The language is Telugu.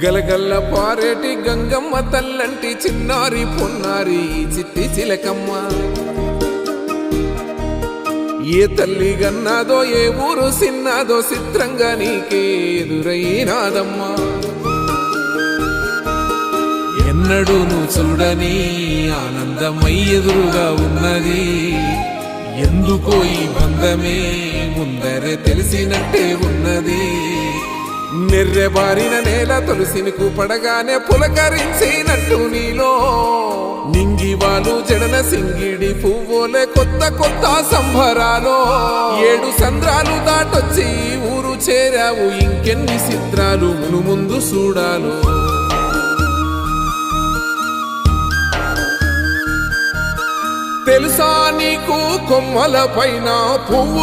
గలగల్ల పారేటి గంగమ్మ తల్లంటి చిన్నారి పొన్నారి చిట్టి చిలకమ్మ ఏ తల్లి గన్నాదో ఏ ఊరు సిన్నాదో చిత్రంగా నీకే ఎదురైనాదమ్మా ఎన్నడూ నువ్వు చూడని ఆనందమై ఎదురుగా ఉన్నది ఎందుకో ఈ బంధమే ముందరే తెలిసినట్టే ఉన్నది నెర్రెబారిన నేల తులసినికు పడగానే పులకరించినట్టు నీలో నింగివాలు జడన సింగిడి పువ్వులే కొత్త కొత్త సంబరాలో 7 సంద్రాలు దాటొచ్చి ఊరు చేరావు ఇంకెన్ని చిత్రాలు మును ముందు చూడాలో తెలుసా నీకు కొమ్మల పైన పువ్వు